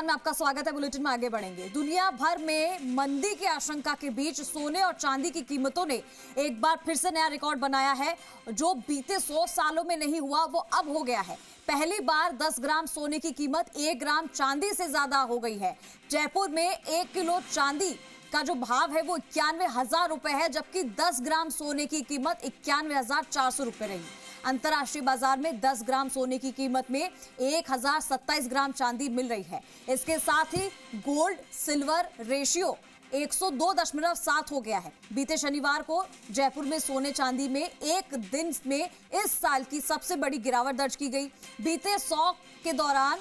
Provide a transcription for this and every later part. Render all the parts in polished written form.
में आपका स्वागत है। बुलेटिन में आगे बढ़ेंगे। दुनिया भर में मंदी की आशंका के बीच सोने और चांदी की कीमतों ने एक बार फिर से नया रिकॉर्ड बनाया है। जो बीते 100 सालों में नहीं हुआ वो अब हो गया है। पहली बार 10 ग्राम सोने की कीमत 1 ग्राम चांदी से ज्यादा हो गई है। जयपुर में 1 किलो चांदी का जो भाव है वो 91,000 रुपए है, जबकि 10 ग्राम सोने की कीमत 91,400 रुपए रही। अंतर्राष्ट्रीय बाजार में 10 ग्राम सोने की कीमत में 1,027 ग्राम चांदी मिल रही है। इसके साथ ही गोल्ड सिल्वर रेशियो 102.7 हो गया है। बीते शनिवार को जयपुर में सोने चांदी में एक दिन में इस साल की सबसे बड़ी गिरावट दर्ज की गई। बीते 100 के दौरान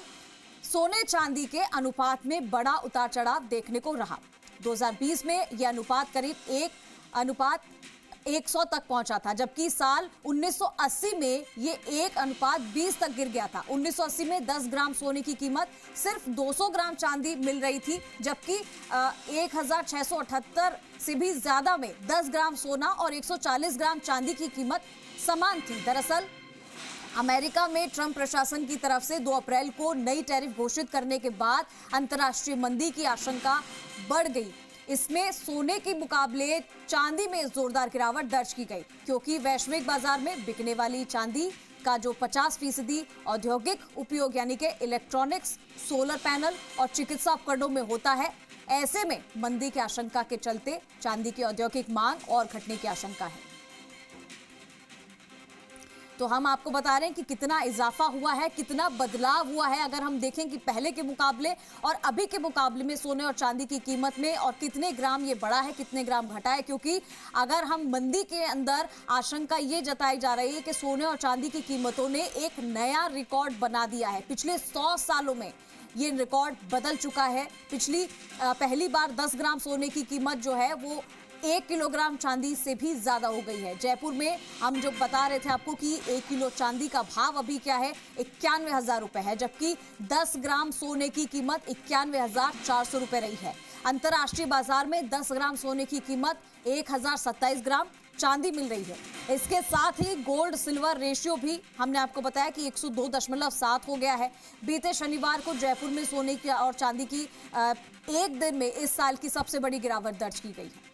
सोने चांदी के अनुपात में बड़ा उतार चढ़ाव देखने को रहा। 2020 में यह अनुपात करीब 1:100 तक पहुंचा था, जबकि साल 1980 में ये 1:20 तक गिर गया था। 1980 में 10 ग्राम सोने की कीमत सिर्फ 200 ग्राम चांदी मिल रही थी, जबकि 1,678 से भी ज्यादा में 10 ग्राम सोना और 140 ग्राम चांदी की कीमत समान थी। दरअसल अमेरिका में ट्रंप प्रशासन की तरफ से 2 अप्रैल को नई टैरिफ घोषित करने के बाद अंतर्राष्ट्रीय मंदी की आशंका बढ़ गई। इसमें सोने के मुकाबले चांदी में जोरदार गिरावट दर्ज की गई, क्योंकि वैश्विक बाजार में बिकने वाली चांदी का जो 50% औद्योगिक उपयोग यानी कि इलेक्ट्रॉनिक्स, सोलर पैनल और चिकित्सा उपकरणों में होता है। ऐसे में मंदी की आशंका के चलते चांदी की औद्योगिक मांग और घटने की आशंका है। तो हम आपको बता रहे हैं कि कितना इजाफा हुआ है, कितना बदलाव हुआ है। अगर हम देखें कि पहले के मुकाबले और अभी के मुकाबले में सोने और चांदी की कीमत में और कितने ग्राम ये बढ़ा है, कितने ग्राम घटा है, क्योंकि अगर हम मंदी के अंदर आशंका ये जताई जा रही है कि सोने और चांदी की कीमतों ने एक नया रिकॉर्ड बना दिया है। पिछले 100 सालों में ये रिकॉर्ड बदल चुका है। पहली बार 10 ग्राम सोने की कीमत जो है वो 1 किलोग्राम चांदी से भी ज्यादा हो गई है। जयपुर में हम जो बता रहे थे आपको कि 1 किलो चांदी का भाव अभी क्या है, 91,000 रुपए है, जबकि 10 ग्राम सोने की कीमत 91,400 रुपए रही है। अंतर्राष्ट्रीय बाजार में 10 ग्राम सोने की कीमत 1,027 ग्राम चांदी मिल रही है। इसके साथ ही गोल्ड सिल्वर रेशियो भी हमने आपको बताया कि 102.7 हो गया है। बीते शनिवार को जयपुर में सोने की और चांदी की एक दिन में इस साल की सबसे बड़ी गिरावट दर्ज की गई है।